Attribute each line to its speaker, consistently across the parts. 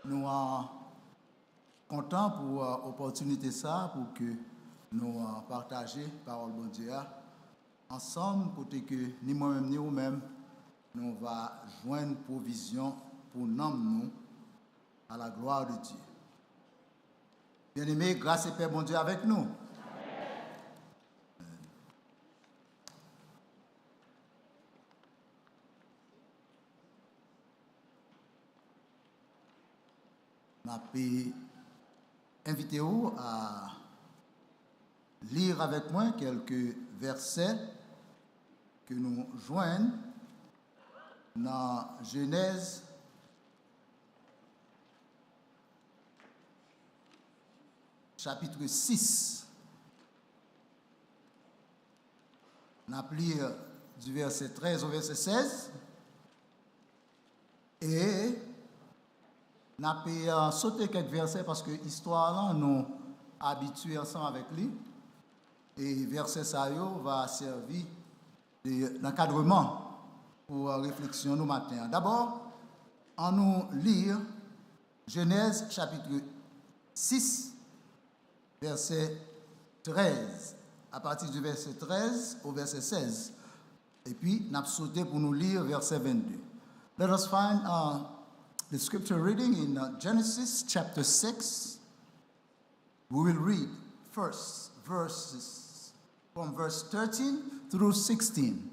Speaker 1: Nous sommes contents pour l'opportunité ça, pour que nous partagions la parole de Dieu ensemble, pour que ni moi-même ni vous-même, nous allons joindre provision pour nous à la gloire de Dieu. Bien-aimés, grâce et paix, bon Dieu, avec nous. Je vais inviter vous à lire avec moi quelques versets que nous joignent dans Genèse chapitre 6. On a lire du verset 13 au verset 16 et on a sauté quelques versets parce que l'histoire là nous habitués ensemble avec lui et verset ça va servir d'encadrement pour réflexion nous matin. D'abord, on nous lire Genèse chapitre 6 verset 13 à partir du verset 13 au verset 16 et puis on a sauté pour nous lire verset 22. Let us find the scripture reading in Genesis chapter 6. We will read first verses from verse 13 through 16.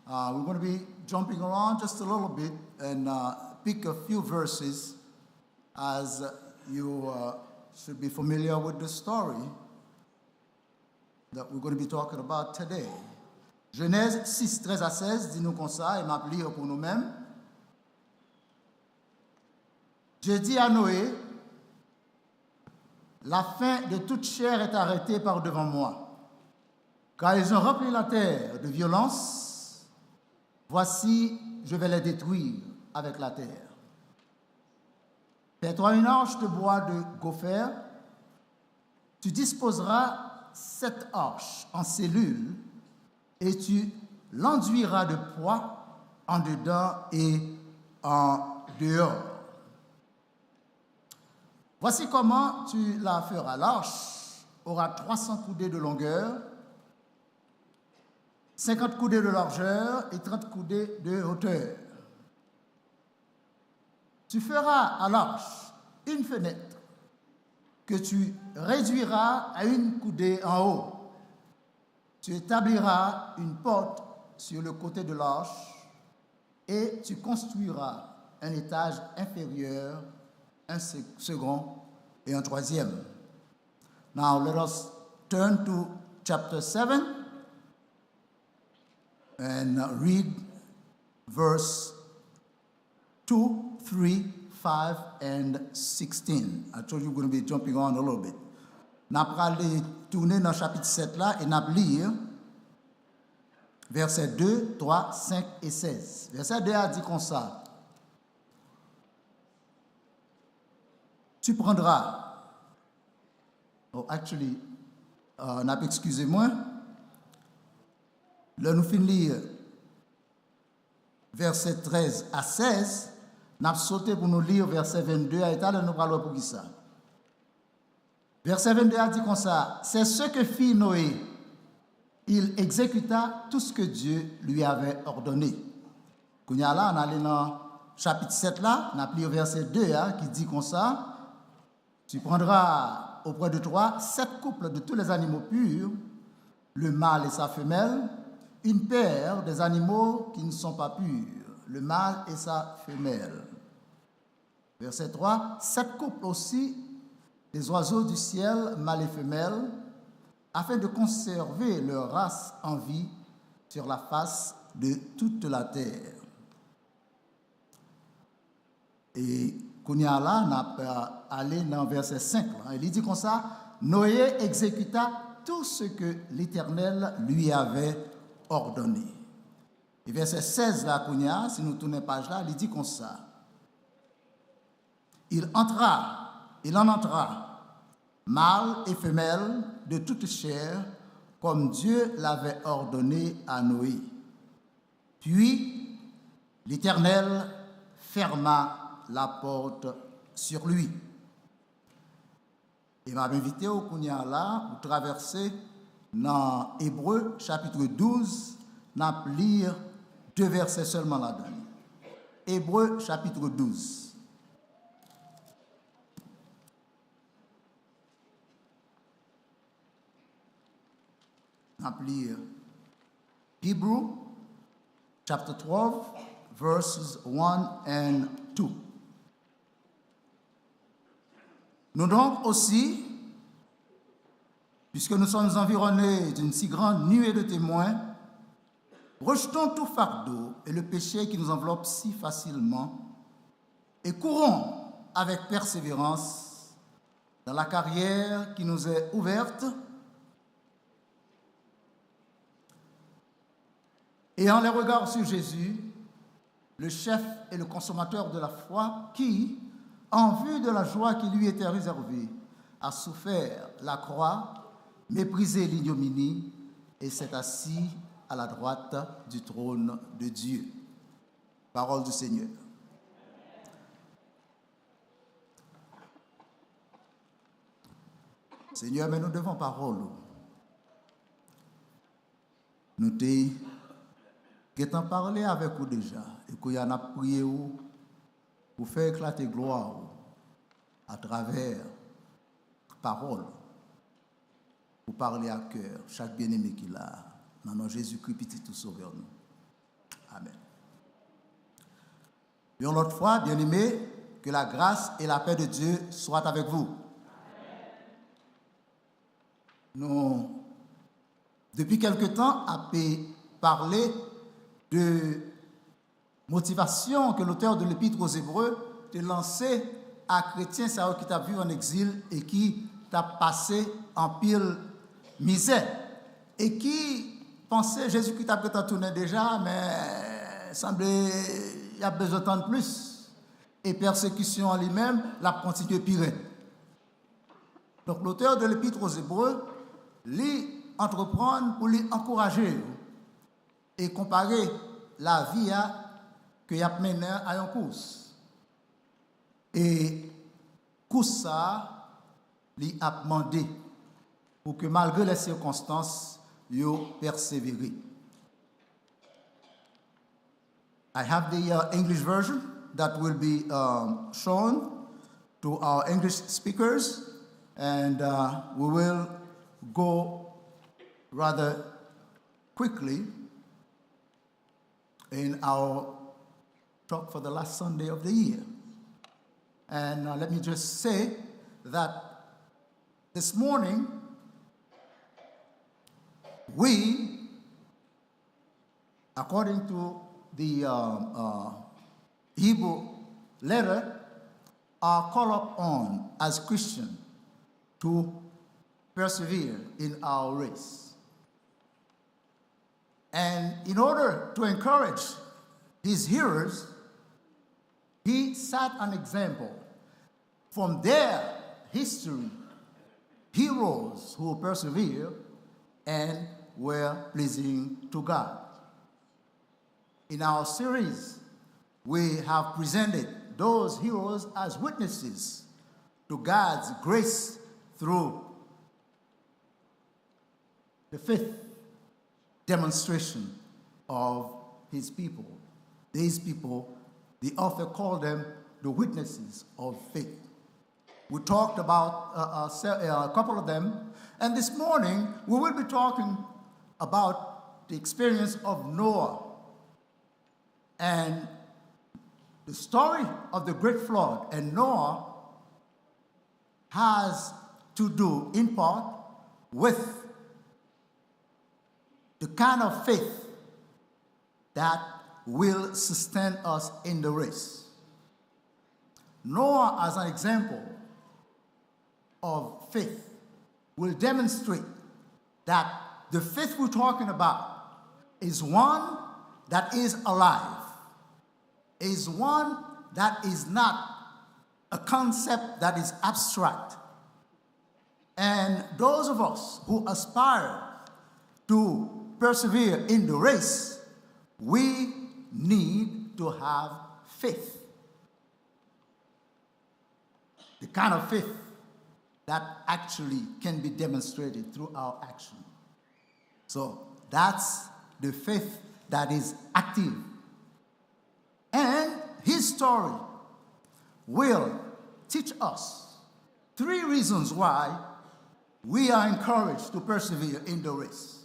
Speaker 1: We're going to be jumping around just a little bit and pick a few verses as you should be familiar with the story that we're going to be talking about today. Genèse 6, 13 à 16 dit nous comme ça, et m'a lire pour nous-mêmes. Je dis à Noé, la fin de toute chair est arrêtée par devant moi, car ils ont rempli la terre de violence. Voici, je vais les détruire avec la terre. Fais-toi une arche de bois de gopher. Tu disposeras cette arche en cellules et tu l'enduiras de poids en dedans et en dehors. Voici comment tu la feras. L'arche aura 300 coudées de longueur, 50 coudées de largeur et 30 coudées de hauteur. Tu feras à l'arche une fenêtre que tu réduiras à une coudée en haut. Tu établiras une porte sur le côté de l'arche et tu construiras un étage inférieur, un second et un troisième. Now let us turn to chapter 7 and read verse 2, 3, 5, and 16. I told you we're going to be jumping on a little bit. Nous allons tourner dans le chapitre 7 là et nous lire versets 2, 3, 5 et 16. Verset 2 a dit comme ça. Tu prendras, excusez-moi, là nous finissons lire verset 13 à 16, nous avons sauté pour nous lire verset 22 à l'état, nous parlons pour qui ça. Verset 22 a dit comme ça, c'est ce que fit Noé, il exécuta tout ce que Dieu lui avait ordonné. Quand on allait dans chapitre 7 là, on a pris verset 2 qui dit comme ça, tu prendras auprès de toi 7 couples de tous les animaux purs, le mâle et sa femelle, une paire des animaux qui ne sont pas purs, le mâle et sa femelle. Verset 3, 7 couples aussi des oiseaux du ciel, mâle et femelle, afin de conserver leur race en vie sur la face de toute la terre. Et Kounia là, on a allé dans verset 5. Là. Il dit comme ça, Noé exécuta tout ce que l'Éternel lui avait ordonné. Et verset 16 là, Kounia, si nous tournons page là, il dit comme ça. Il en entra, mâle et femelle de toute chair, comme Dieu l'avait ordonné à Noé. Puis l'Éternel ferma la porte sur lui. Il m'a invité au Kounia là pour traverser dans Hébreu chapitre 12, n'a lire 2 versets seulement là-dedans. Hébreu chapitre 12. N'a lire Hebrew chapter 12 verses 1 and 2. Nous donc aussi, puisque nous sommes environnés d'une si grande nuée de témoins, rejetons tout fardeau et le péché qui nous enveloppe si facilement et courons avec persévérance dans la carrière qui nous est ouverte, ayant les regards sur Jésus, le chef et le consommateur de la foi, qui, en vue de la joie qui lui était réservée, a souffert la croix, méprisé l'ignominie et s'est assis à la droite du trône de Dieu. Parole du Seigneur. Seigneur, mais nous devons parole. Nous t'en parler avec vous déjà et qu'il y en a prié pour faire éclater gloire à travers parole, pour parler à cœur chaque bien-aimé qu'il a. Dans nom Jésus-Christ, petit tout sauveur nous. Amen. Et une autre fois, bien-aimés, que la grâce et la paix de Dieu soient avec vous. Nous, depuis quelque temps, avons parlé de motivation que l'auteur de l'Épître aux Hébreux a lancé à chrétiens qui t'a vu en exil et qui t'a passé en pile misère et qui pensait Jésus-Christ t'a peut-être tourné déjà, mais semblait il y a besoin de plus et persécution en lui-même l'a continué pire. Donc l'auteur de l'Épître aux Hébreux lui entreprendre pour lui encourager et comparer la vie que y a mené à une course. Et course ça, lui a demandé pour que malgré les circonstances, you persévérer. I have the English version that will be shown to our English speakers, and we will go rather quickly in our talk for the last Sunday of the year. And let me just say that this morning we, according to the Hebrew letter, are called upon as Christians to persevere in our race. And in order to encourage his hearers, he set an example from their history, heroes who persevere and were pleasing to God. In our series, we have presented those heroes as witnesses to God's grace through the faith demonstration of his people. These people, the author called them the witnesses of faith. We talked about a couple of them, and this morning we will be talking about the experience of Noah and the story of the great flood. And Noah has to do, in part, with the kind of faith that will sustain us in the race. Noah, as an example of faith, will demonstrate that the faith we're talking about is one that is alive, is one that is not a concept that is abstract. And those of us who aspire to persevere in the race, we need to have faith. kind of faith that actually can be demonstrated through our action. So that's the faith that is active. And his story will teach us 3 reasons why we are encouraged to persevere in the race.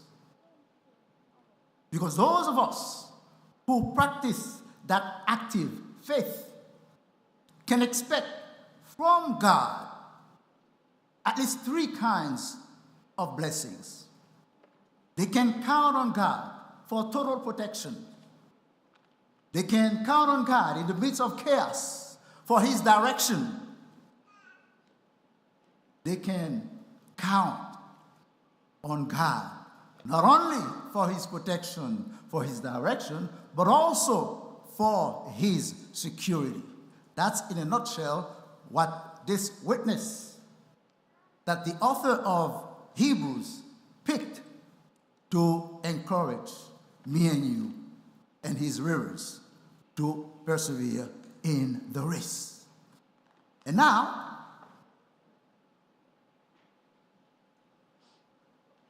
Speaker 1: Because those of us who practice that active faith can expect from God at least 3 kinds of blessings. They can count on God for total protection. They can count on God in the midst of chaos for his direction. They can count on God not only for his protection, for his direction, but also for his security. That's in a nutshell what this witness that the author of Hebrews picked to encourage me and you and his readers to persevere in the race. And now,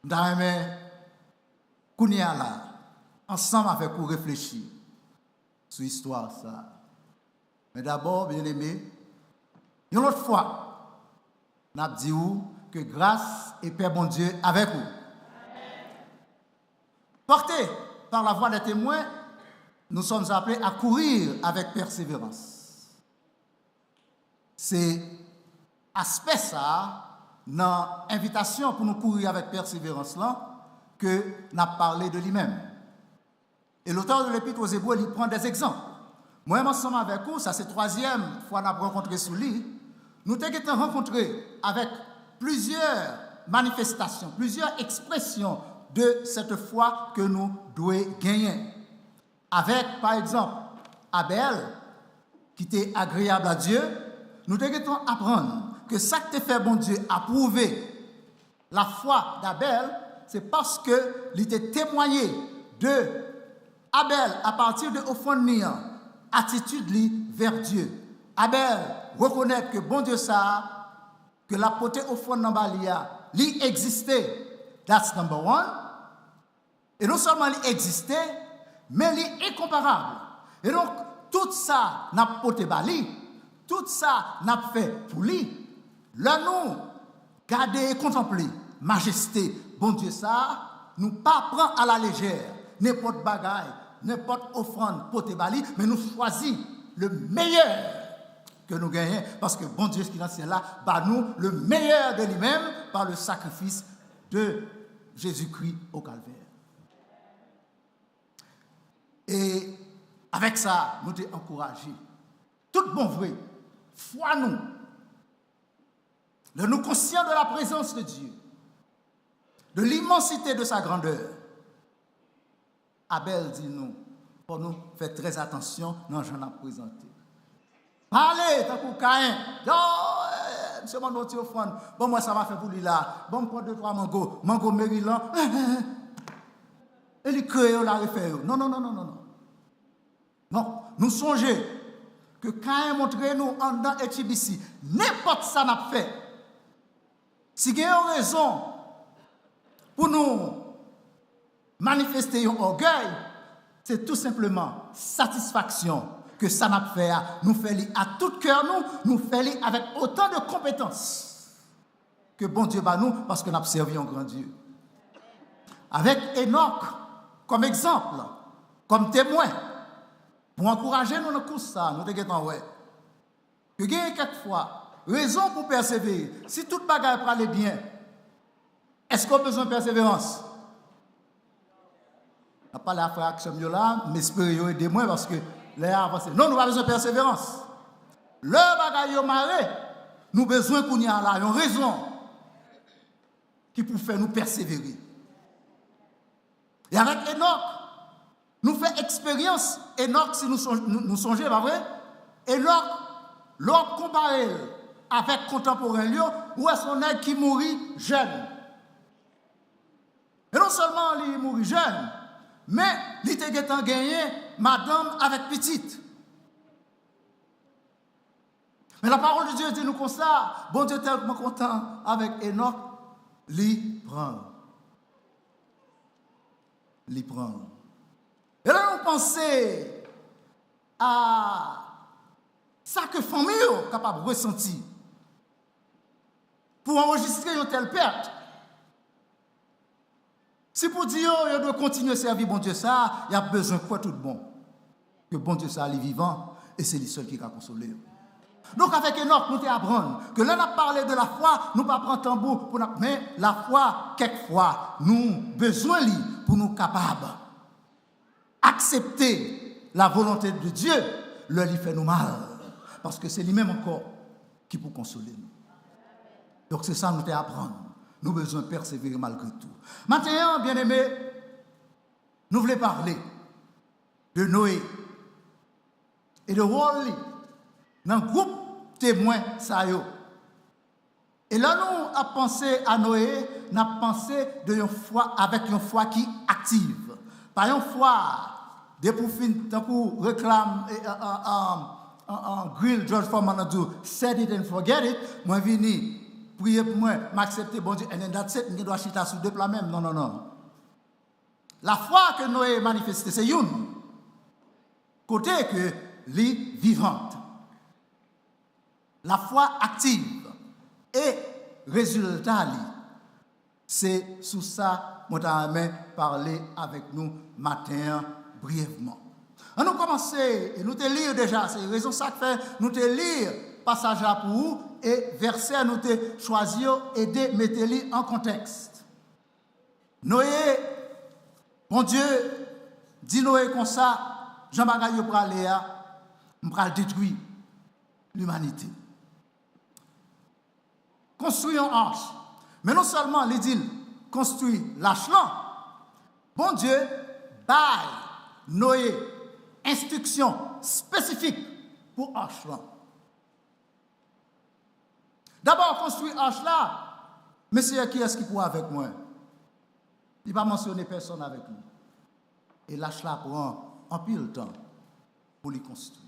Speaker 1: Ndaime Kounia là, ensemble avec vous réfléchir sur l'histoire ça. Mais d'abord, bien aimé, une autre fois, n'a dit que grâce et paix bon Dieu avec vous. Portés par la voix des témoins, nous sommes appelés à courir avec persévérance. C'est aspect ça dans l'invitation pour nous courir avec persévérance là que n'a parlé de lui-même. Et l'auteur de l'Épître aux Hébreux, il prend des exemples. Moi, ensemble avec vous, ça c'est 3e fois qu'on a rencontré sous lui. Nous t'avons rencontré avec plusieurs manifestations, plusieurs expressions de cette foi que nous devons gagner. Avec, par exemple, Abel, qui était agréable à Dieu, nous devons apprendre que ça que fait bon Dieu approuver la foi d'Abel, c'est parce qu'il était témoigné de Abel à partir de offrande attitude vers Dieu. Abel reconnaît que bon Dieu ça, que la portée offrande dans Balia, lui existait. That's number 1. Et non seulement il existait, mais il est incomparable. Et donc, tout ça n'a pas porté Bali, tout ça n'a pas fait pour lui. Là, nous, garder et contempler majesté, bon Dieu ça, nous pas prendre à la légère n'importe bagaille, n'importe offrande porté Bali, mais nous choisissons le meilleur que nous gagnons, parce que bon Dieu, ce qui est dans ce ciel là, bah nous, le meilleur de lui-même par le sacrifice de Jésus-Christ au calvaire. Et avec ça, nous t'es encouragés. Tout bon vrai, foi nous. De nous conscients de la présence de Dieu, de l'immensité de sa grandeur. Abel dit nous, pour nous faire très attention dans ce que j'en ai présenté. Parlez, tant que Caïn, monsieur mon petit offrande, bon moi ça va faire pour lui là, bon prendre 2-3 mango Maryland, et lui créer la refaire. Non. Non, nous songeons que Caïn montre nous en dans Etibisi, n'importe ça n'a fait. Si il y a une raison pour nous manifester un orgueil, c'est tout simplement satisfaction que ça n'a fait. Nous faisons à tout cœur, nous faisons avec autant de compétences que bon Dieu va nous, parce que nous avons servi un grand Dieu. Avec Enoch comme exemple, comme témoin, pour encourager nous dans tout ça, nous devons ouais. Que gagne quelquefois raison pour persévérer. Si toute bagarre pour aller bien, est-ce qu'on a besoin de persévérance? Je ne pas la frère Action là, mais espérez aider moi parce que les avancés. Non, nous avons besoin de persévérance. Le bagaille maré, nous avons besoin qu'on y a là, une raison qui peut faire nous persévérer. Et avec Enoch, nous faisons expérience. Enoch, si nous songeons, pas vrai? Enoch, l'autre comparé avec contemporain, où est-ce qu'on est qui mourit jeune? Et non seulement il mourit jeune, mais il était gagné madame avec petite. Mais la parole de Dieu dit nous comme ça. Bon Dieu est tellement content avec Enoch, l'y prend. L'y prend. Et là, on pensait à ça que famille est capable de ressentir pour enregistrer une telle perte. Si pour dire qu'il doit continuer à servir bon Dieu ça, il y a besoin de quoi tout bon. Que bon Dieu ça, il est vivant et c'est lui seul qui va consoler. Donc avec Enoch, nous apprenons que là, on a parlé de la foi, nous ne pas prendre tambour, mais la foi, quelquefois, nous besoin pour nous capables accepter la volonté de Dieu, le lui fait nous mal. Parce que c'est lui-même encore qui peut consoler nous. Donc c'est ça nous apprendre. Nous avons besoin de persévérer malgré tout. Maintenant, bien aimé, nous voulons parler de Noé et de rôle dans le groupe témoin ça yo. Et là nous avons pensé à Noé, nous avons pensé de une foi avec une foi qui active. Pas une foi de pour fin tant qu'on réclame en grill George Foreman a dit set it and forget it. Moi vini prier pour moi, m'accepter bon Dieu and then that's it, je dois chita sous deux plats même. Non non non. La foi que Noé manifesté c'est une côté que li vivante. La foi active et résultat c'est sous ça moi t'aimerais parler avec nous matin brièvement. On nous commencer et nous te lire déjà, c'est raison ça que fait nous te lire passage là pour vous et verset nous te choisir aider mettre-les en contexte. Noé bon Dieu dit Noé comme ça, Jean Bagaille pour aller à détruire l'humanité. Construire une arche. Mais non seulement il dit construire l'arche là, bon Dieu baille Noé instruction spécifique pour l'arche là. D'abord construire l'arche là, monsieur qui est-ce qui pourra avec moi? Il ne va pas mentionner personne avec nous. Et l'arche là prend un pile temps pour les construire.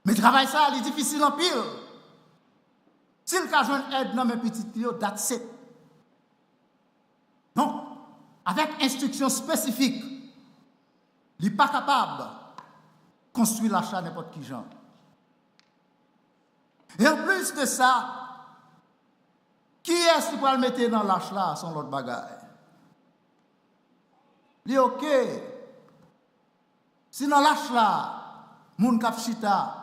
Speaker 1: Mais travail ça, il est difficile en pile. S'il y a une aide dans mes petites filles, that's it. Donc, avec instruction spécifique, il n'est pas capable de construire l'achat n'importe qui genre. Et en plus de ça, qui est-ce qui peut le mettre dans l'achat sans l'autre bagaille? Il est OK. Si dans l'achat, moun kap chita,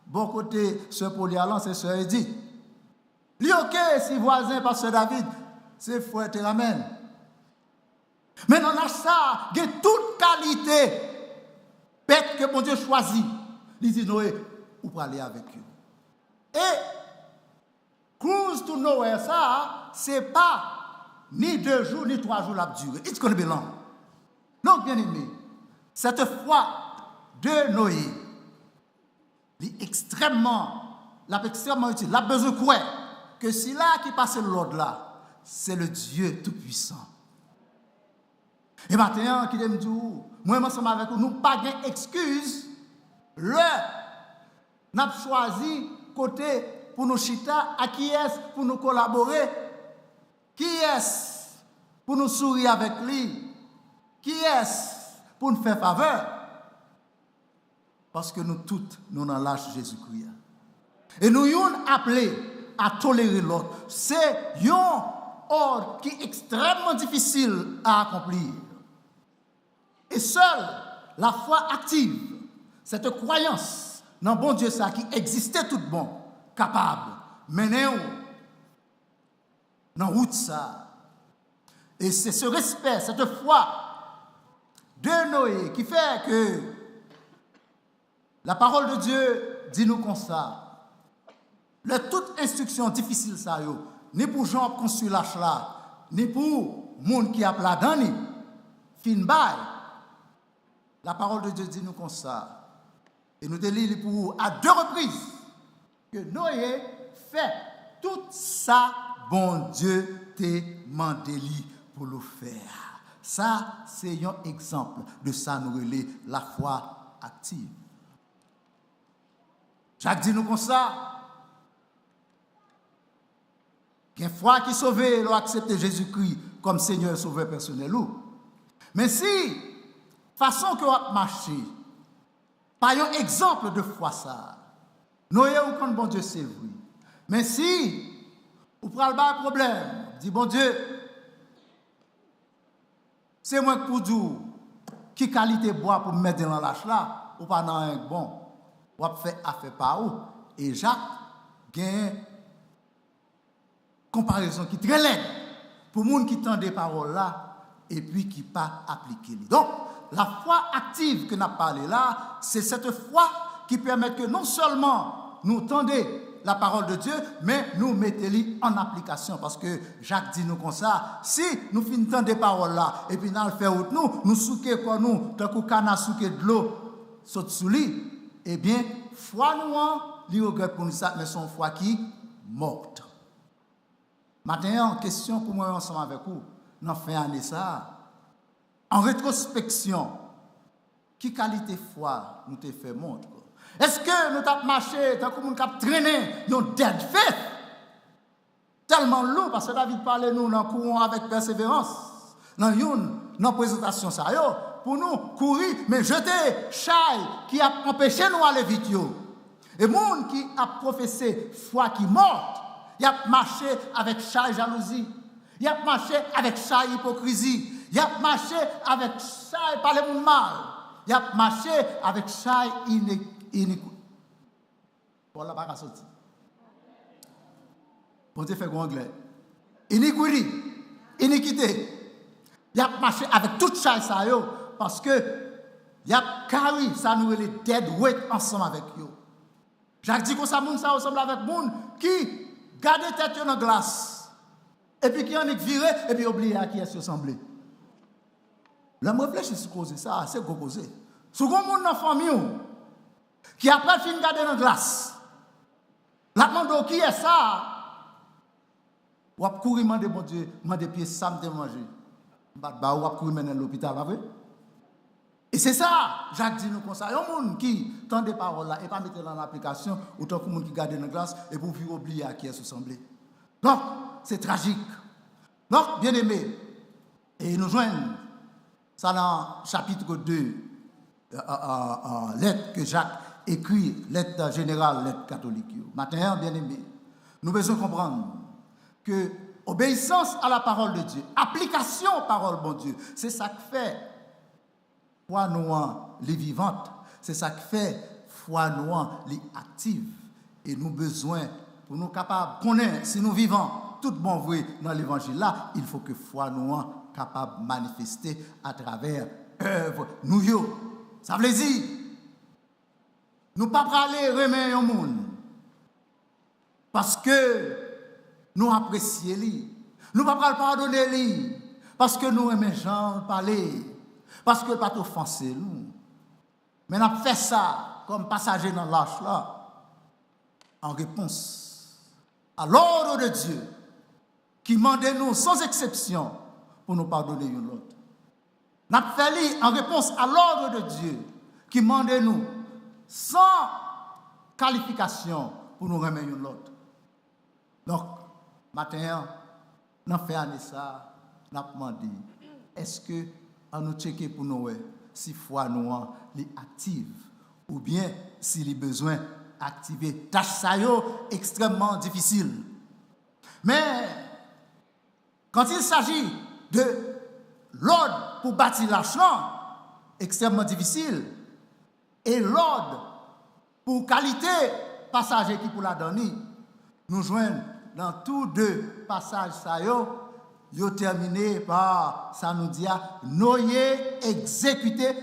Speaker 1: bon côté, Sœur Polialan, c'est Sœur Edith. Il est OK si voisin, Pasteur David, c'est frère te ramène. Mais dans l'achat, il y a toute qualité bête que mon Dieu choisit. Il dit Noé, ou pour aller avec eux. Et, cruise to nowhere, ça, c'est pas ni 2 jours, ni 3 jours la durée. It's going to be long. Donc, bien aimé, cette foi de Noé, est extrêmement utile. Il a besoin de quoi? Que si là qui passe l'ordre là, c'est le Dieu Tout-Puissant. Et maintenant, qui me dit, moi, ensemble avec vous, nous pas d'excuse. Nous avons choisi côté pour nous chita, à qui est-ce pour nous collaborer, qui est-ce pour nous sourire avec lui, qui est-ce pour nous faire faveur. Parce que nous toutes, nous en lâche Jésus-Christ. Et nous sommes appelés à tolérer l'autre. C'est un ordre qui est extrêmement difficile à accomplir. Et seule la foi active, cette croyance dans bon Dieu ça qui existait tout bon, capable, mener dans la route ça. Et c'est ce respect, cette foi de Noé qui fait que la parole de Dieu dit nous comme ça. Toute instruction difficile ça yo, ni pour Jean construire l'arche là, ni pour monde qui a plat dans ni fin bail. La parole de Dieu dit nous comme ça. Et nous te lisons pour à 2 reprises que Noé fait tout ça bon Dieu te mandé pour le faire. Ça c'est un exemple de ça nous relève la foi active. Jacques dit nous comme ça. Qu'il y a une foi qui sauve, l'on accepte Jésus-Christ comme Seigneur et Sauveur personnel. Mais si, façon que vous marchez, par un exemple de foi ça, nous avons bon Dieu c'est vrai. Mais si, vous prenez pas un problème, dit bon Dieu, c'est moi pour dire, qui qualité bois pour me mettre dans l'âge là, ou pas dans un bon, ou faire affaire par où. Et Jacques gagne comparaison qui est très laide pour les gens qui entendent des paroles là et puis qui ne pas appliquer. Donc, la foi active que nous avons parlé là, c'est cette foi qui permet que non seulement nous entendons la parole de Dieu, mais nous mettons en application. Parce que Jacques dit nous comme ça, si nous finissons des paroles là, et puis nous le faisons nous souquons comme nous, tant qu'on a souqué de l'eau, saute sous lui, eh bien, foi nous, lui regrette pour nous ça, mais son foi qui morte. Maintenant, en question pour moi ensemble avec vous, nous fait année ça. En rétrospection, qui qualité foi nous te fait montre? Est-ce que nous avons marché tant que nous avons traîné nos dead faith? Tellement lourd, parce que David parlait nous dans courant avec persévérance. Dans une présentation, ça, pour nous courir, mais jeter chaille qui a empêché nous d'aller vite. Et monde qui a professé foi qui morte, il a marché avec chaille jalousie, il a marché avec chaille hypocrisie, il a marché avec chaille parler de mal, il a marché avec chaille iniquité. Voilà, pas sorti. Bon Dieu fait gros anglais. Iniquité. Il a marché avec toute chaille ça yo parce que il a carré ça nous les dead weight ensemble avec yo. Jacques dit que ça moun ça ensemble avec moun qui garde tête dans glace et puis qui en est viré et puis oublié à qui est ressemblé. Là moi réfléchis sur cause ça, c'est gros cause. Sous grand monde dans famille qui après fin garder dans glace. La demande qui est ça? Ou ap courir demander bon Dieu, demander pied ça me manger. Ba ou ap courir mener l'hôpital, pas vrai? Et c'est ça, Jacques dit nous comme ça. Il y a un monde qui tend des paroles là et pas mettre dans l'application, autant que monde qui garde dans la glace et pour vivre oublier à qui est ressemblé. Donc, c'est tragique. Donc, bien aimé, et nous joignent ça dans chapitre 2, lettre que Jacques écrit, lettre générale, lettre catholique. Maintenant, bien aimé, nous devons comprendre que obéissance à la parole de Dieu, application aux paroles de bon Dieu, c'est ça qui fait foi nous les vivantes, c'est ça qui fait foi nous les actives. Et nous besoin, pour nous capables de connaître, si nous vivons tout bon vrai dans l'évangile là, il faut que foi nous capable de manifester à travers œuvre nous yo. Ça veut dire, nous ne pouvons pas aller remettre au monde parce que nous apprécions lui. Nous ne pouvons pas pardonner lui parce que nous aimons gens parler. Parce que pas offenser nous. Mais nous avons fait ça comme passager dans l'arche là, en réponse à l'ordre de Dieu qui demandait nous sans exception pour nous pardonner une autre. Nous avons fait en réponse à l'ordre de Dieu qui demandait nous sans qualification pour nous remettre une autre. Donc, maintenant, nous avons fait ça, nous avons demandé, est-ce que on nous checker pour nous si foi nous est active ou bien si les besoins activer tâche ça extrêmement difficile. Mais quand il s'agit de l'ordre pour bâtir l'argent, extrêmement difficile, et l'ordre pour qualité passager qui pour la donner, nous joignons dans tous deux passages ça yo terminé par, ça nous dit, noyer, exécuter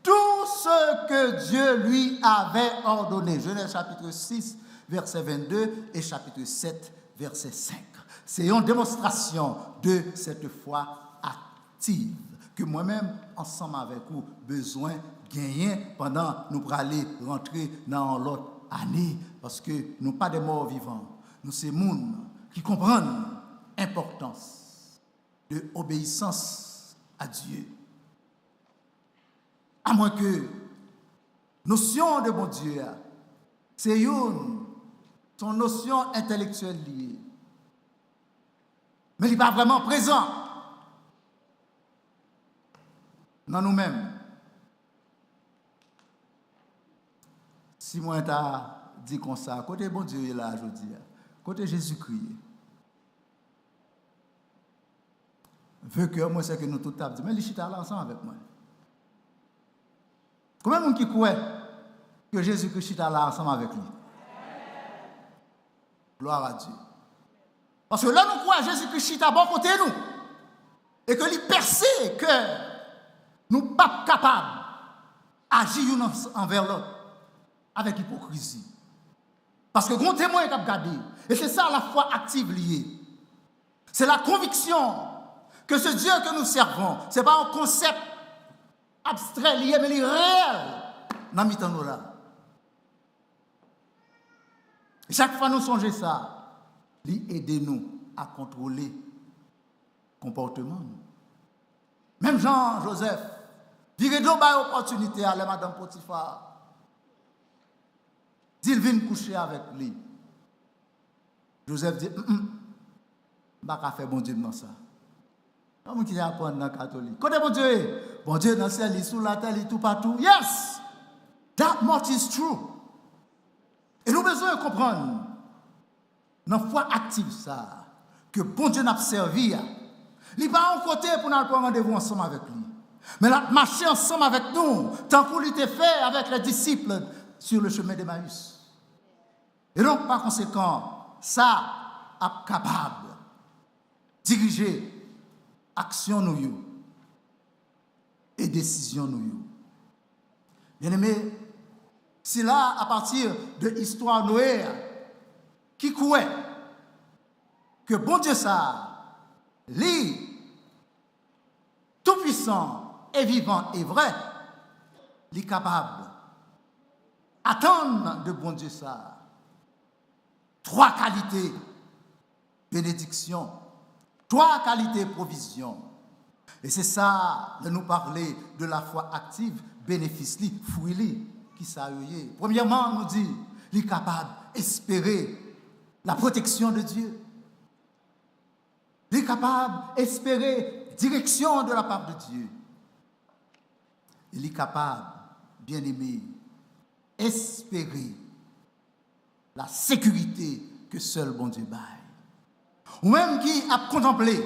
Speaker 1: tout ce que Dieu lui avait ordonné. Genèse chapitre 6, verset 22 et chapitre 7, verset 5. C'est une démonstration de cette foi active que moi-même, ensemble avec vous, besoin de gagner pendant nous pour aller rentrer dans l'autre année. Parce que nous pas des morts vivants. Nous sommes des gens qui comprennent l'importance de obéissance à Dieu. À moins que notion de bon Dieu c'est son notion intellectuelle liée. Mais il n'est pas vraiment présent dans nous-mêmes. Si moi t'as dit comme ça, côté bon Dieu est là aujourd'hui, côté Jésus-Christ, veut que moi c'est que nous tout table, mais les chita là ensemble avec moi. Combien de monde qui croit que Jésus-Christ chita là ensemble avec lui? Gloire à Dieu. Parce que là nous croyons Jésus-Christ chita bon côté nous et que lui percé que nous ne sommes pas capables d'agir envers l'autre avec hypocrisie. Parce que grand témoin est gardé. Et c'est ça la foi active liée. C'est la conviction que ce Dieu que nous servons, ce n'est pas un concept abstrait lié, mais il est réel dans nous là. Chaque fois nous songeons ça, il aide nous à contrôler le comportement. Même Jean-Joseph, il a donné l'opportunité à la Madame Potiphar. Il vient coucher avec lui. Joseph dit, je ne vais pas faire bon Dieu dans ça. Comment qui apprend dans le catholique? Côté bon Dieu dans le ciel, il sous la terre, il tout partout. Yes! That much is true. Et nous avons besoin de comprendre, dans la foi active, ça, que bon Dieu n'a pas servi. Il n'est pas en côté pour nous prendre rendez-vous ensemble avec lui. Mais il a marché ensemble avec nous, tant qu'il était fait avec les disciples sur le chemin d'Emmaüs. Et donc, par conséquent, ça est capable de diriger action nous et décision nous. Bien aimé, c'est là, à partir de l'histoire Noé, qui croit que bon Dieu ça, lui, tout-puissant et vivant et vrai, il est capable d'attendre de bon Dieu ça. 3 qualités bénédiction, 3 qualités provision. Et c'est ça de nous parler de la foi active, bénéfice, fruit, qui ça y est. Premièrement, on nous dit, il est capable d'espérer la protection de Dieu. Il est capable d'espérer direction de la part de Dieu. Il est capable, bien aimé, espérer la sécurité que seul bon Dieu baille. Ou même qui a contemplé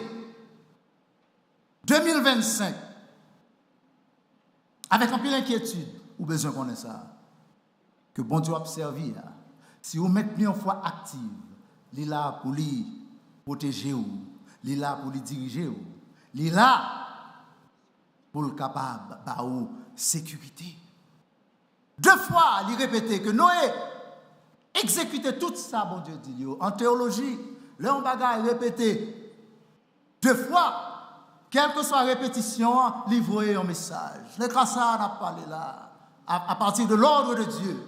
Speaker 1: 2025 avec un peu d'inquiétude, ou besoin qu'on ait ça, que bon Dieu a servi. Si vous mettez en foi active, il est là pour lui protéger, il est là pour lui diriger, il est là pour le capable de sécurité. 2 fois, il répétait que Noé exécutait tout ça, bon Dieu dit. En théologie, là, on va répéter 2 fois. Quelle que soit la répétition, livrer un message. Les ça, on a parlé là, à partir de l'ordre de Dieu.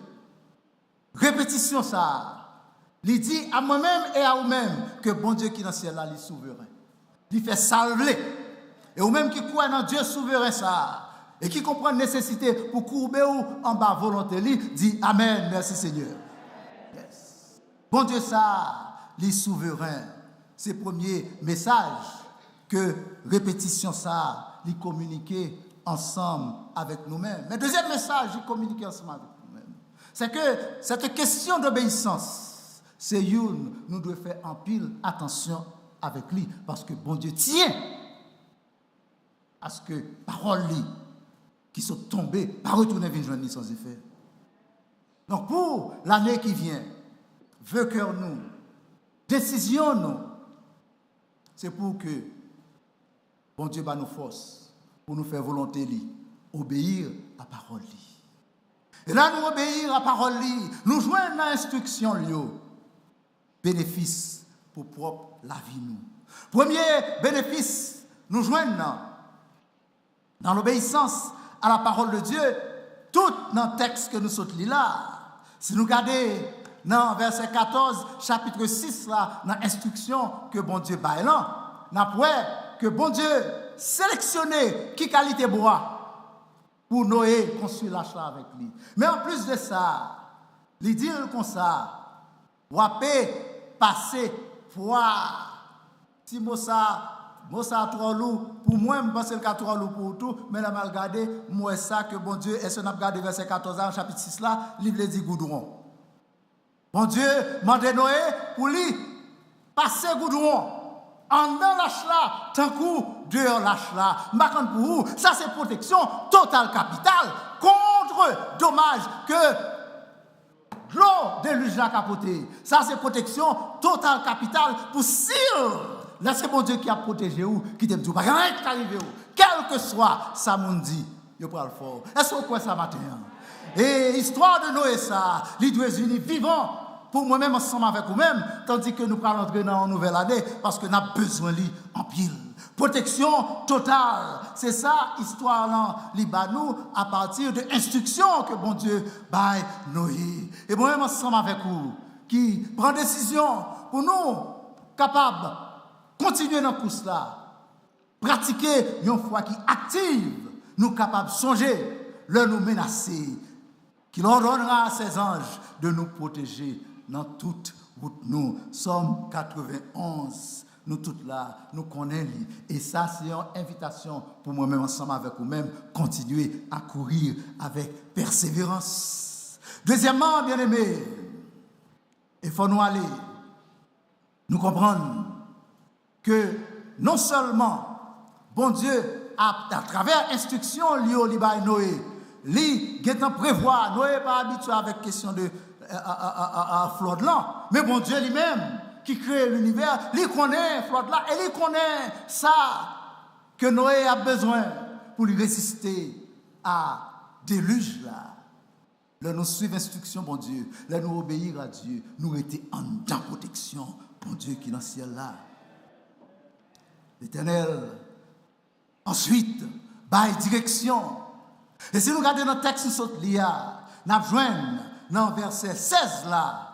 Speaker 1: Répétition ça. Il dit à moi-même et à vous-même que bon Dieu qui est dans le ciel là, il est souverain. Il fait salver. Et vous-même qui croyez dans Dieu souverain ça, et qui comprend la nécessité pour courber ou en bas volonté, il dit Amen, merci Seigneur. Yes. Bon Dieu ça, il est souverain. C'est le premier message que répétition ça, il communiquer ensemble avec nous-mêmes. Mais deuxième message, il communiquer ensemble avec nous-mêmes. C'est que cette question d'obéissance, c'est nous devons faire en pile attention avec lui, parce que bon Dieu tient à ce que paroles qui sont tombées, pas retourner venir sans effet. Donc pour l'année qui vient, veut que nous, décision nous, c'est pour que bon Dieu va nous force pour nous faire volonté obéir à parole li. Et là nous obéir à parole li, nous joignons l'instruction bénéfice pour propre la vie nous. Premier bénéfice, nous joignons dans l'obéissance à la parole de Dieu, tout dans le texte que nous sommes là. Si nous regardons dans verset 14, chapitre 6, là, dans l'instruction que bon Dieu baille là, nous avons que bon Dieu sélectionné qui qualité bois pour Noé construire l'achat avec lui. Mais en plus de ça, Il dit comme ça, wapé passer voir. Si Mossa trois loups, pour moi, je pense que le trois loups pour tout, mais là, mal regardé, moi, ça que bon Dieu, et ce n'a pas regardé verset 14 ans, chapitre 6 là, livre dit goudron. Bon Dieu, mandé Noé pour lui passer goudron. En dans lâche là, tant coup, dehors lâche là. Marquant pour vous, ça c'est protection totale capitale contre dommage que l'eau déluge la capoté. Ça c'est protection totale capitale pour s'il. Là, c'est bon Dieu qui a protégé vous, qui t'aime tout. Pas rien qui arrive vous. Quel que soit ça, mon dit, il peut le faire. Est-ce que vous croyez ça matin? Et histoire de Noé, ça, les deux unis vivants, pour moi-même, ensemble avec vous-même, tandis que nous allons entrer dans une nouvelle année, parce que nous avons besoin de en pile. Protection totale. C'est ça, histoire dans Libanou, à partir de instructions que bon Dieu baille Noé. Et moi-même, ensemble avec vous, qui prend décision pour nous, capables continuer dans tout cela, pratiquer une foi qui active, nous capables de songer, le nous menacer, qu'il ordonnera à ses anges de nous protéger dans toute route. Nous sommes 91, nous toutes là, nous connaissons. Et ça, c'est une invitation pour moi-même, ensemble avec vous-même, continuer à courir avec persévérance. Deuxièmement, bien-aimés, il faut nous aller, nous comprendre que non seulement, bon Dieu, à travers instruction liée au Liban et Noé, lui, qui prévoit, Noé n'est pas habitué avec question de flotte là, mais bon Dieu lui-même, qui crée l'univers, lui connaît flotte là, et lui connaît ça que Noé a besoin pour lui résister à déluge là. Là, nous suivons l'instruction, bon Dieu, là, nous obéir à Dieu, nous étions en protection, bon Dieu qui est dans le ciel là. L'Éternel, ensuite, baille direction. Et si nous regardons notre texte, nous joignons dans verset 16 là,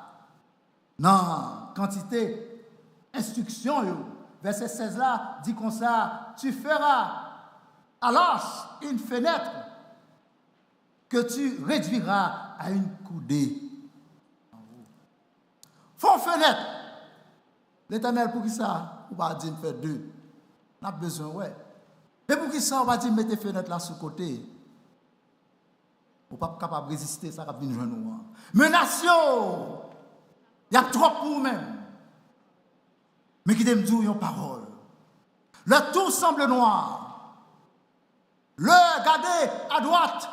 Speaker 1: dans quantité instruction, verset 16 là, dit comme ça, tu feras alors une fenêtre que tu réduiras à une coudée. Faut fenêtre. L'Éternel, pour qui ça? On va dire faire deux. On a besoin, ouais. Et pour qui ça, on va dire mettez fenêtre là sur côté. On n'est pas capable de résister, ça va venir joindre nous. Menation! Il y a trop pour vous-même. Mais qui t'aime dire une parole. Le tout semble noir. Le garder à droite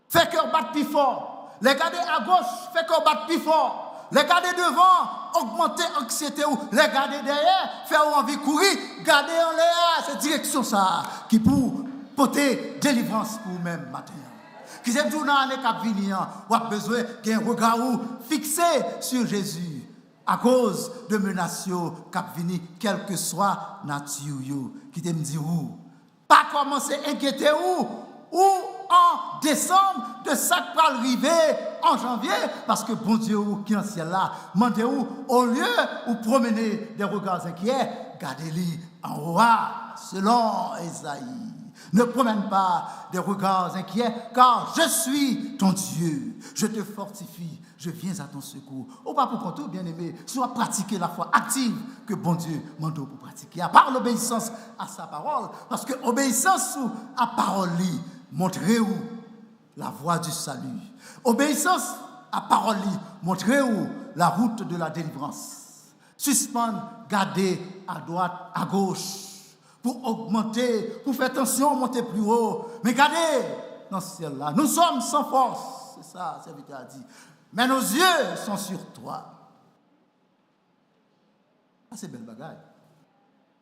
Speaker 1: fait que battre plus fort. Le garder à gauche fait que battre plus fort. Les garder devant, augmenter l'anxiété ou les garder derrière, faire envie de courir, garder en l'air, c'est direction ça qui pour porter délivrance pour vous-même matin. Qui s'est dit dans l'année qui vient, vous avez besoin d'un regard fixé sur Jésus à cause de menaces qui viennent, quelle que soit la nature. Qui t'aime dire où? Pas commencer à inquiéter ou en décembre de ça qui va arriver en janvier, parce que bon Dieu qui est en ciel là, mandez-vous au lieu où promener des regards inquiets, gardez-les en haut, selon Esaïe. Ne promène pas des regards inquiets, car je suis ton Dieu. Je te fortifie, je viens à ton secours. Ou pas pour compter, bien-aimé, soit pratiquer la foi active que bon Dieu m'a donné pour pratiquer. À part l'obéissance à sa parole, parce que obéissance à parole, montrez-vous la voie du salut. Obéissance à parole, montrez-vous la route de la délivrance. Suspendre, garder à droite, à gauche. Pour augmenter, pour faire attention, monter plus haut. Mais regardez dans ce ciel-là, nous sommes sans force. C'est ça, c'est ce qu'il a dit. Mais nos yeux sont sur toi. Ah, c'est belle bagaille.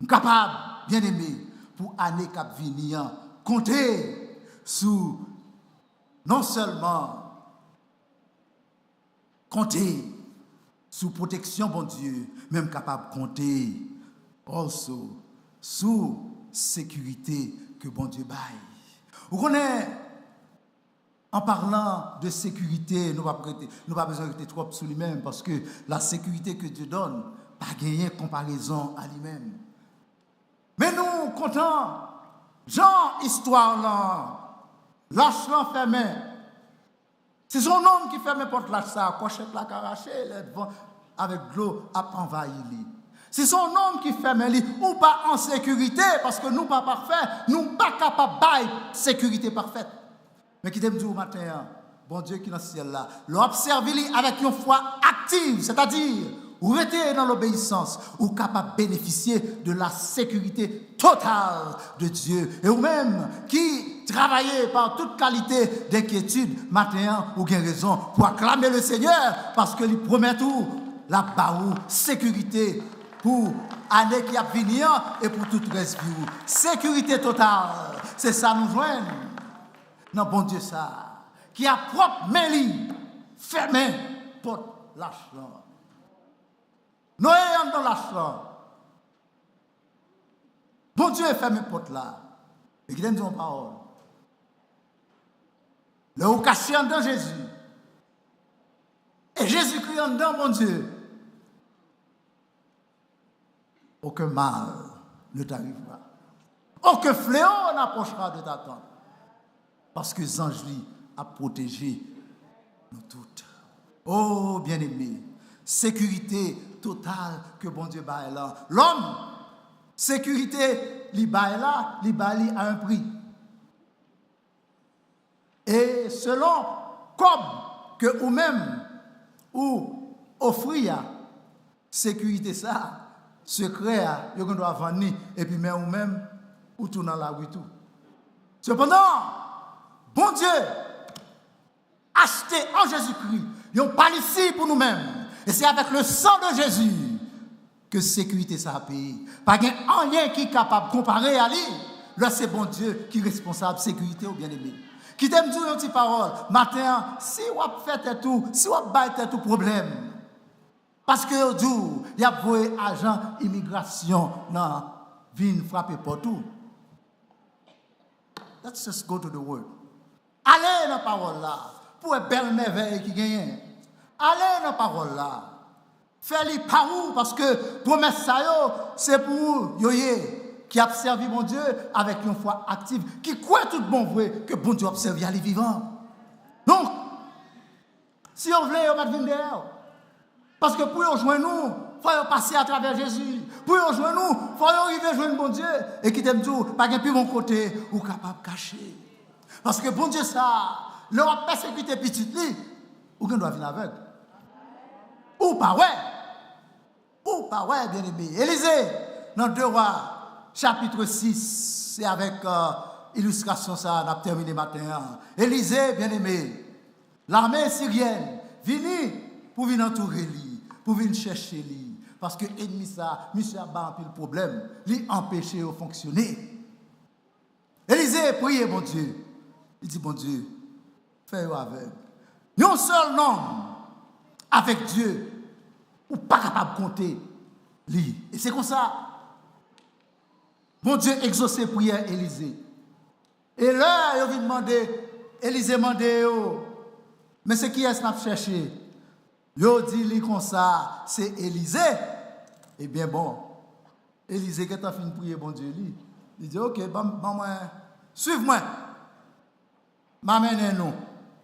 Speaker 1: Nous sommes capables, bien aimés, pour année cap venir, compter sous, non seulement compter sous protection, bon Dieu, même capable de compter also sous sécurité que bon Dieu baille. Vous connaissez, en parlant de sécurité, nous n'avons pas besoin de trop sur lui-même parce que la sécurité que Dieu donne, pas gagner comparaison à lui-même. Mais nous, comptons, Jean, histoire là, lâche l'enfermé, Si son homme qui ferme porte là, ça, cochette la caraché, avec de l'eau, a envahi lui. Si son homme qui ferme lui, ou pas en sécurité, parce que nous pas parfaits, nous pas capables de sécurité parfaite. Mais qui t'aime dire au matin, bon Dieu qui est dans le ciel là, l'observe avec une foi active, c'est-à-dire, ou rester dans l'obéissance, ou capable de bénéficier de la sécurité totale de Dieu. Et ou même qui travaillez par toute qualité d'inquiétude, matin, ou bien raison, pour acclamer le Seigneur, parce qu'il promet tout, la barre, sécurité pour l'année qui a venir et pour toute reste vie. Sécurité totale, c'est ça nous joignent. Non, bon Dieu, ça, qui a propre mêlée, fermé, porte l'argent. Noé est dans l'argent. Bon Dieu est fermé porte là. Et qui donne son parole. Le haut caché en dedans Jésus. Et Jésus-Christ en dedans, mon Dieu. Aucun mal ne t'arrivera. Aucun fléau n'approchera de ta tente. Parce que les anges a protégé nous toutes. Oh, bien-aimés, sécurité totale que bon Dieu bat là. L'homme, sécurité, li bat là, li bat à un prix. Et selon comme que ou même ou offrir sécurité ça, secret, vous doit vendre et puis même ou même ou tout dans la rue tout. Cependant, bon Dieu, acheté en Jésus-Christ, nous parlons ici pour nous-mêmes. Et c'est avec le sang de Jésus que sécurité ça a payé. Pas qu'il y a rien qui est capable de comparer à lui. Là, c'est bon Dieu qui est responsable de sécurité ou bien-aimé. Qui t'aime dire une petite parole. Matin, si vous faites tout, si vous battez tout problème. Parce que aujourd'hui, il y a des agents immigration dans viennent frapper partout. Let's just go to the word. Allez dans la parole là, pour une belle merveille qui gagne. Allez dans la parole là. Fais-les par où, parce que promesse ça, c'est pour vous, qui a servi mon Dieu avec une foi active, qui croit tout bon vrai que bon Dieu observe les vivants. Donc, si on veut, on va venir derrière. Parce que pour rejoindre nous, il faut passer à travers Jésus. Pour rejoindre nous, il faut arriver à joindre bon Dieu. Et qui t'aime tout, pas qu'un plus bon côté, ou capable de cacher. Parce que bon Dieu, ça, leur persécuté petite, ou qu'on doit venir avec. Ou pas, ouais. Ou pas, ouais, bien aimé. Élisée, dans 2 Rois, chapitre 6, c'est avec illustration, ça, on a terminé matin. Élisée, bien aimé, l'armée syrienne, venez pour venir entourer lui, pour venir chercher lui. Parce que l'ennemi, ça, monsieur a battu le problème, lui empêcher de fonctionner. Élisée, priez, mon Dieu. Il dit, bon Dieu, fais-le avec. Un seul nom avec Dieu, ou pas capable de compter lui. Et c'est comme ça. Bon Dieu exaucé prière Élisée. Et là, il vient demander, Élisée demandé, mais c'est qui est-ce qu'on a cherché? Il dit comme ça, c'est Élisée. Eh bien bon, Élisée qui a fini de prier, bon Dieu, lui, il dit, ok, suive-moi. M'amène-nous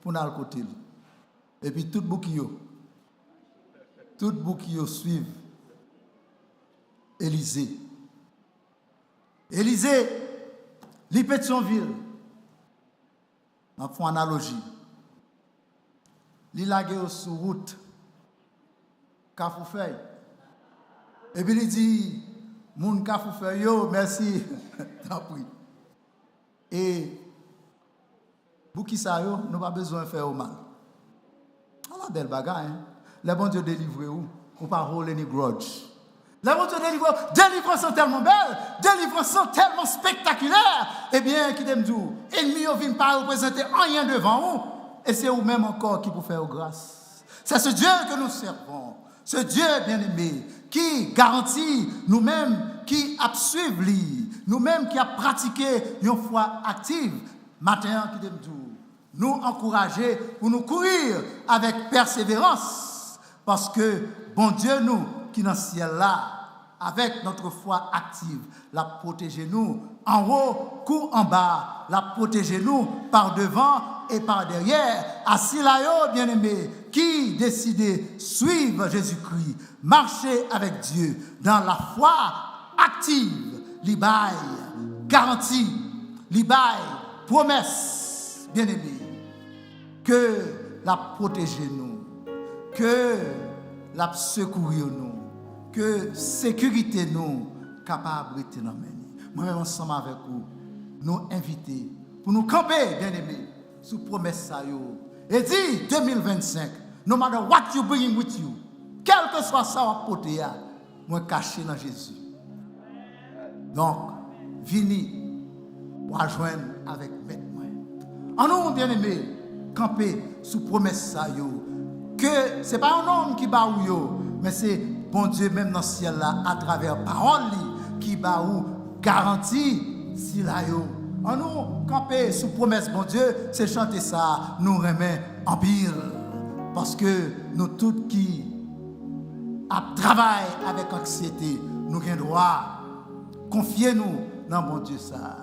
Speaker 1: pour aller côté. Et puis tout bouquillot suivent Élisée. Élisée, li Pétionville, on fait une analogie. Li lage sur route, Kafoufeuille. Et puis il dit, moun Kafoufeuille, yo, merci, t'as pris. Et, pour qui ça, yo, nous pas besoin de faire au mal. On a belle bagarre, hein. Les bons Dieu délivrent où? On pas rouler ni grudge. Les bons Dieu délivrent sont tellement belles, délivrent sont tellement spectaculaires. Eh bien, qui t'aime dire, ennemi ne vient pas représenter rien devant vous. Et c'est vous-même encore qui peut faire grâce. C'est ce Dieu que nous servons. Ce Dieu bien-aimé qui garantit nous-mêmes qui suivent lui, nous-mêmes qui a pratiqué une foi active. Matin, qui t'aime dire, nous encourager pour nous courir avec persévérance. Parce que, bon Dieu, nous, qui dans le ciel là, avec notre foi active, la protégez-nous en haut, coup en bas, la protégez-nous par devant et par derrière, assis là, bien-aimé, qui décidait suivre Jésus-Christ, marcher avec Dieu dans la foi active, libaille, garantie, libaille, promesse, bien-aimé, que la protéger nous, que la secourir nous, que sécurité nous capable de tenir. Moi-même ensemble avec vous, nous inviter pour nous camper, bien-aimés, sous promesse ça yo. Et dit 2025, no matter what you bring with you, quel que soit ça à porter, moi caché dans Jésus. Donc, venez pour rejoindre avec maître moi. En nous, bien-aimés, camper sous promesse ça yo, que c'est pas un homme qui bat ou yo, mais c'est bon Dieu même dans le ciel là à travers parole qui bat ou garantie si là yo. En nous camper sous promesse bon Dieu, c'est chanter ça nous remet en pile parce que nous tous qui travaillent avec anxiété, nous avons droit confiez-nous dans bon Dieu ça.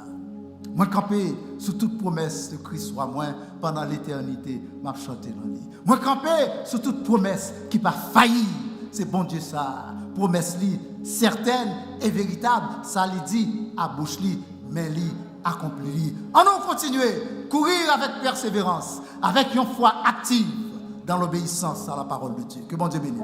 Speaker 1: Moi camper sous toute promesse de Christ soit moi pendant l'éternité, m'a chanter dans lui. Moi camper sous toute promesse qui pas failli, c'est bon Dieu ça. Promesse li certaine et véritable, ça lui dit à bouche li, mais li accompli li. On nous continuer courir avec persévérance, avec une foi active dans l'obéissance à la parole de Dieu. Que bon Dieu bénisse.